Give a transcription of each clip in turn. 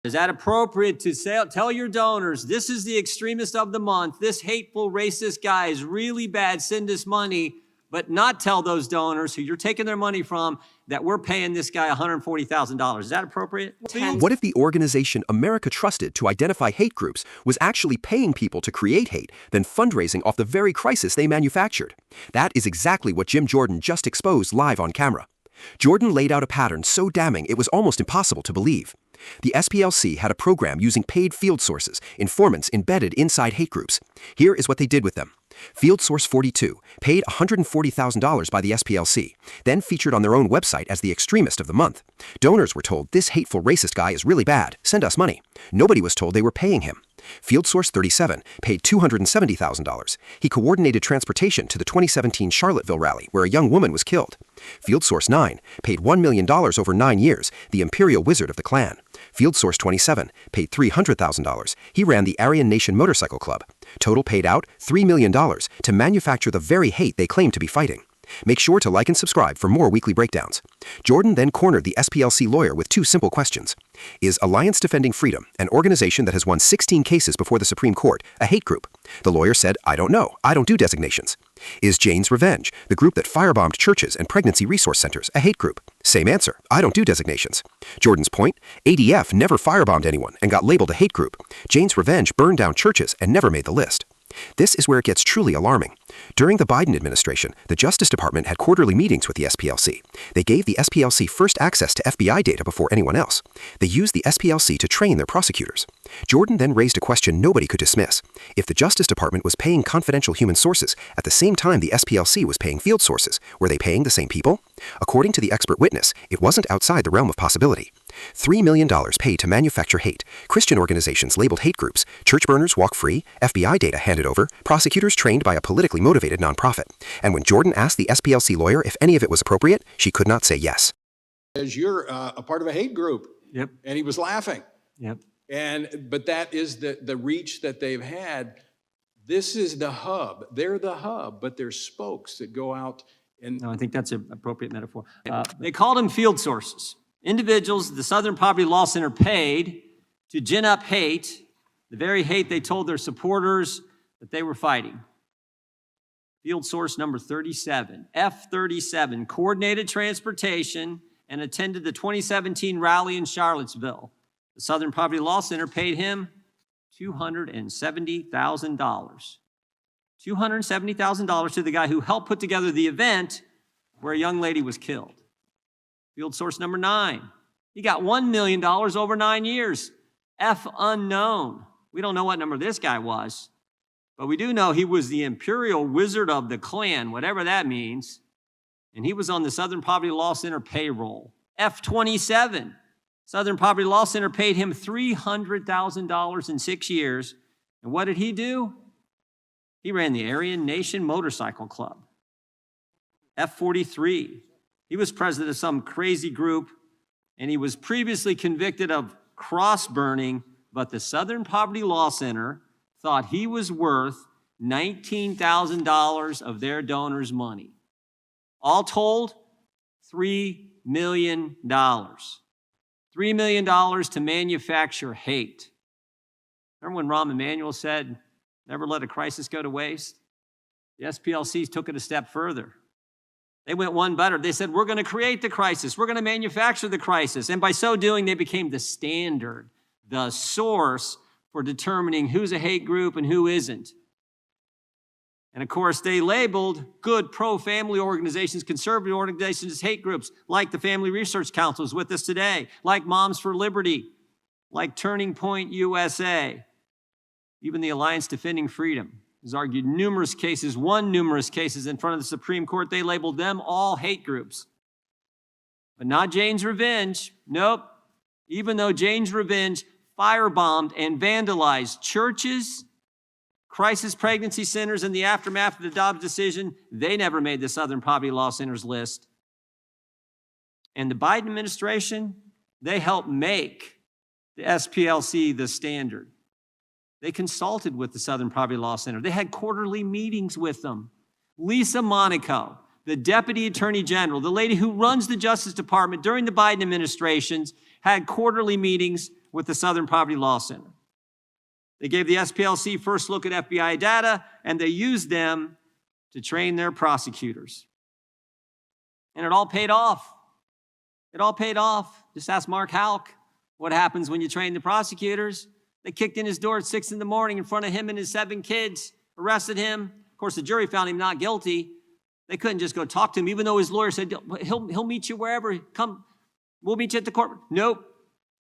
Is that appropriate to say, tell your donors, this is the extremist of the month, this hateful, racist guy is really bad, send us money, but not tell those donors who you're taking their money from that we're paying this guy $140,000. Is that appropriate? What if the organization America trusted to identify hate groups was actually paying people to create hate, then fundraising off the very crisis they manufactured? That is exactly what Jim Jordan just exposed live on camera. Jordan laid out a pattern so damning it was almost impossible to believe. The SPLC had a program using paid field sources, informants embedded inside hate groups. Here is what they did with them. Field Source 42, paid $140,000 by the SPLC, then featured on their own website as the extremist of the month. Donors were told, this hateful racist guy is really bad, send us money. Nobody was told they were paying him. Field Source 37 paid $270,000. He coordinated transportation to the 2017 Charlottesville rally, where a young woman was killed. Field Source 9 paid $1 million over 9 years, the Imperial Wizard of the Klan. Field Source 27 paid $300,000. He ran the Aryan Nation Motorcycle Club. Total paid out $3 million to manufacture the very hate they claim to be fighting. Make sure to like and subscribe for more weekly breakdowns. Jordan then cornered the SPLC lawyer with 2 simple questions. Is Alliance Defending Freedom, an organization that has won 16 cases before the Supreme Court, a hate group? The lawyer said, I don't know. I don't do designations. Is Jane's Revenge, the group that firebombed churches and pregnancy resource centers, a hate group? Same answer. I don't do designations. Jordan's point, ADF never firebombed anyone and got labeled a hate group. Jane's Revenge burned down churches and never made the list. This is where it gets truly alarming. During the Biden administration, the Justice Department had quarterly meetings with the SPLC. They gave the SPLC first access to FBI data before anyone else. They used the SPLC to train their prosecutors. Jordan then raised a question nobody could dismiss. If the Justice Department was paying confidential human sources at the same time the SPLC was paying field sources, were they paying the same people? According to the expert witness, it wasn't outside the realm of possibility. $3 million paid to manufacture hate. Christian organizations labeled hate groups. Church burners walk free. FBI data handed over. Prosecutors trained by a politically motivated nonprofit. And when Jordan asked the SPLC lawyer if any of it was appropriate, she could not say yes. As you're a part of a hate group. Yep. And he was laughing. Yep. But that is the reach that they've had. This is the hub. They're the hub, but they're spokes that go out and. No, I think that's an appropriate metaphor. They called them field sources. Individuals the Southern Poverty Law Center paid to gin up hate, the very hate they told their supporters that they were fighting. Field source number 37, F37, coordinated transportation and attended the 2017 rally in Charlottesville. The Southern Poverty Law Center paid him $270,000. $270,000 to the guy who helped put together the event where a young lady was killed. Field source number 9. He got $1 million over 9 years. F unknown. We don't know what number this guy was, but we do know he was the Imperial Wizard of the Klan, whatever that means, and he was on the Southern Poverty Law Center payroll. F27. Southern Poverty Law Center paid him $300,000 in 6 years. And what did he do? He ran the Aryan Nation Motorcycle Club. F43. He was president of some crazy group, and he was previously convicted of cross burning, but the Southern Poverty Law Center thought he was worth $19,000 of their donors' money. All told, $3 million. $3 million to manufacture hate. Remember when Rahm Emanuel said, never let a crisis go to waste? The SPLCs took it a step further. They went one better. They said, we're going to create the crisis. We're going to manufacture the crisis. And by so doing, they became the standard, the source for determining who's a hate group and who isn't. And of course, they labeled good pro-family organizations, conservative organizations as hate groups, like the Family Research Council is with us today, like Moms for Liberty, like Turning Point USA, even the Alliance Defending Freedom has argued won numerous cases in front of the Supreme Court. They labeled them all hate groups. But not Jane's Revenge. Nope. Even though Jane's Revenge firebombed and vandalized churches, crisis pregnancy centers in the aftermath of the Dobbs decision, they never made the Southern Poverty Law Center's list. And the Biden administration, they helped make the SPLC the standard. They consulted with the Southern Poverty Law Center. They had quarterly meetings with them. Lisa Monaco, the Deputy Attorney General, the lady who runs the Justice Department during the Biden administrations, had quarterly meetings with the Southern Poverty Law Center. They gave the SPLC first look at FBI data, and they used them to train their prosecutors. And it all paid off. It all paid off. Just ask Mark Halk what happens when you train the prosecutors. They kicked in his door at 6 in the morning in front of him and his 7 kids, arrested him. Of course, the jury found him not guilty. They couldn't just go talk to him, even though his lawyer said, he'll meet you wherever. Come, we'll meet you at the court. Nope.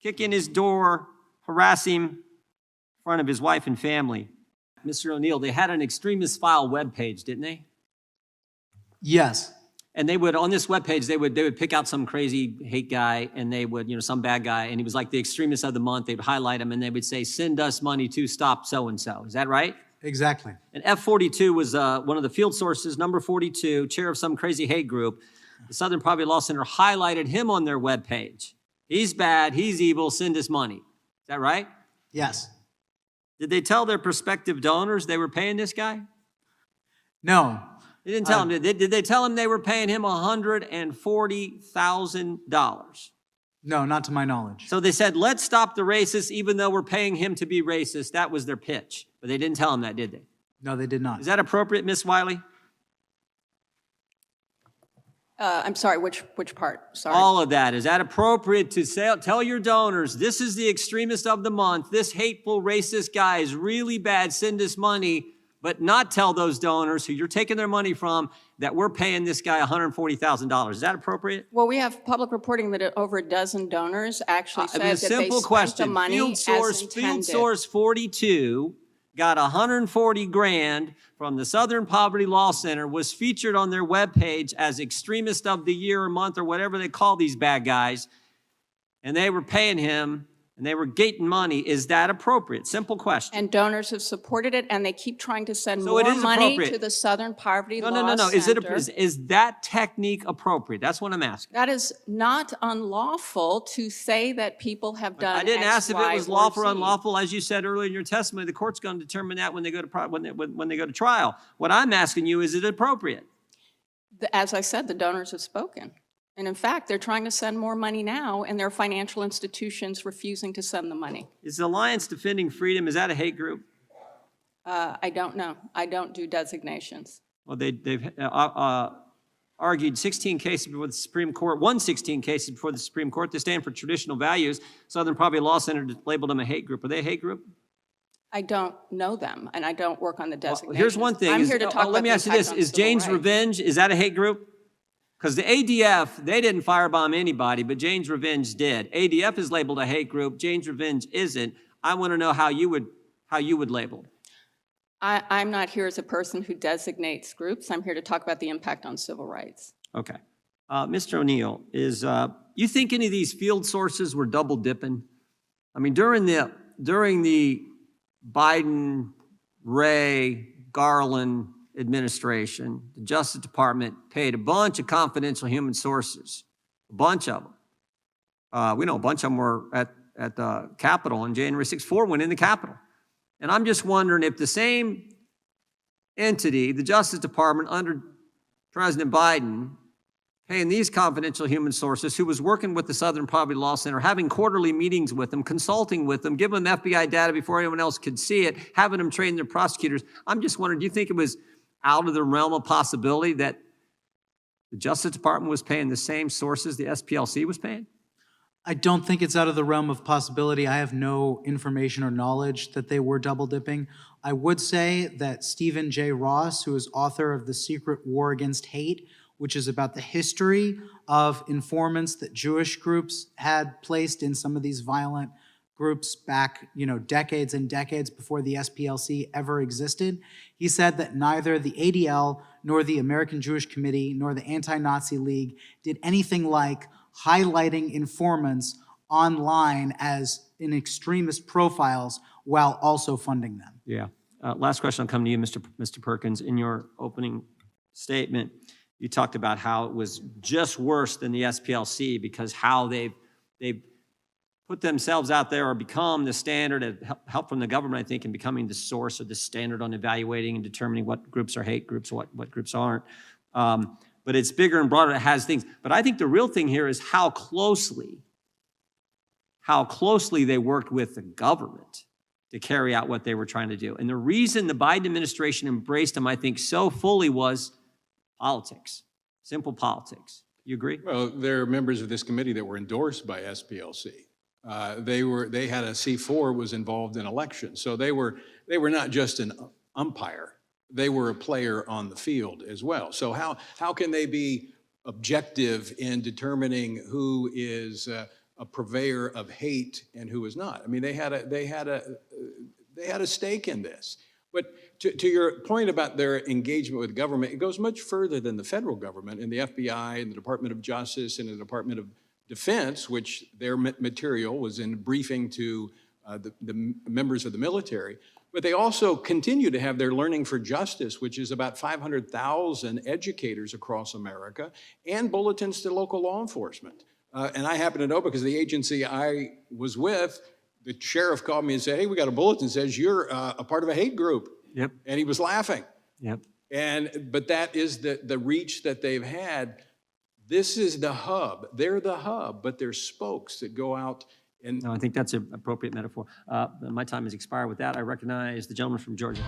Kick in his door, harass him in front of his wife and family. Mr. O'Neill, they had an extremist file webpage, didn't they? Yes. And they would, on this webpage, they would pick out some crazy hate guy, and they would, some bad guy, and he was like the extremist of the month. They'd highlight him, and they would say, send us money to stop so-and-so. Is that right? Exactly. And F42 was one of the field sources, number 42, chair of some crazy hate group. The Southern Poverty Law Center highlighted him on their webpage. He's bad, he's evil, send us money. Is that right? Yes. Did they tell their prospective donors they were paying this guy? No. They didn't tell him. Did they tell him they were paying him $140,000? No, not to my knowledge. So they said, let's stop the racists even though we're paying him to be racist. That was their pitch. But they didn't tell him that, did they? No, they did not. Is that appropriate, Ms. Wiley? I'm sorry, which part? Sorry. All of that. Is that appropriate to say, tell your donors, this is the extremist of the month. This hateful racist guy is really bad. Send us money. But not tell those donors who you're taking their money from that we're paying this guy $140,000. Is that appropriate? Well, we have public reporting that over a dozen donors actually said that they simple spent question. the money Field as intended. Source 42 got $140,000 from the Southern Poverty Law Center, was featured on their webpage as extremist of the year or month or whatever they call these bad guys, and they were paying him and they were gating money. Is that appropriate? Simple question. And donors have supported it, and they keep trying to send So more it is money appropriate. to the Southern Poverty Law No. Center. Is that technique appropriate? That's what I'm asking. That is not unlawful to say that people have done I didn't X, ask if it Y, was or lawful or Z. unlawful. As you said earlier in your testimony, the court's going to determine that when they go to when they go to trial. What I'm asking you, is it appropriate? As I said, the donors have spoken. And in fact, they're trying to send more money now, and their financial institutions refusing to send the money. Is the Alliance Defending Freedom, is that a hate group? I don't know. I don't do designations. Well, they've argued 16 cases before the Supreme Court, won 16 cases before the Supreme Court. They stand for traditional values. Southern Poverty Law Center labeled them a hate group. Are they a hate group? I don't know them, and I don't work on the designations. Well, here's one thing. I'm here to talk about let me the ask you impact this. on Is civil Jane's rights. Revenge, is that a hate group? Because the ADF, they didn't firebomb anybody, but Jane's Revenge did. ADF is labeled a hate group. Jane's Revenge isn't. I want to know how you would label. I'm not here as a person who designates groups. I'm here to talk about the impact on civil rights. Okay. Mr. O'Neill, you think any of these field sources were double dipping? I mean, during the Biden, Ray, Garland administration, the Justice Department paid a bunch of confidential human sources, a bunch of them. We know a bunch of them were at the Capitol on January 6th. 4 went in the Capitol. And I'm just wondering if the same entity, the Justice Department under President Biden, paying these confidential human sources, who was working with the Southern Poverty Law Center, having quarterly meetings with them, consulting with them, giving them FBI data before anyone else could see it, having them train their prosecutors. I'm just wondering, do you think it was out of the realm of possibility that the Justice Department was paying the same sources the SPLC was paying? I don't think it's out of the realm of possibility. I have no information or knowledge that they were double dipping. I would say that Stephen J. Ross, who is author of The Secret War Against Hate, which is about the history of informants that Jewish groups had placed in some of these violent groups back, decades and decades before the SPLC ever existed. He said that neither the ADL nor the American Jewish Committee nor the Anti-Nazi League did anything like highlighting informants online as in extremist profiles while also funding them. Yeah. Last question, I'll come to you, Mr. Perkins. In your opening statement, you talked about how it was just worse than the SPLC because how they've put themselves out there or become the standard of help from the government, I think, in becoming the source or the standard on evaluating and determining what groups are hate groups, what groups aren't. But it's bigger and broader. It has things. But I think the real thing here is how closely how closely they worked with the government to carry out what they were trying to do. And the reason the Biden administration embraced them, I think, so fully was politics, simple politics. You agree? Well, there are members of this committee that were endorsed by SPLC. They had a C4 was involved in elections. So they were not just an umpire. They were a player on the field as well. So how can they be objective in determining who is a purveyor of hate and who is not? I mean, they had a stake in this. But to your point about their engagement with government, it goes much further than the federal government and the FBI and the Department of Justice and the Department of Defense, which their material was in briefing to the members of the military. But they also continue to have their Learning for Justice, which is about 500,000 educators across America, and bulletins to local law enforcement. And I happen to know because the agency I was with, the sheriff called me and said, hey, we got a bulletin that says you're a part of a hate group. Yep. And he was laughing. Yep. But that is the reach that they've had. This is the hub. They're the hub, but they're spokes that go out and. No, I think that's an appropriate metaphor. My time has expired. With that, I recognize the gentleman from Georgia.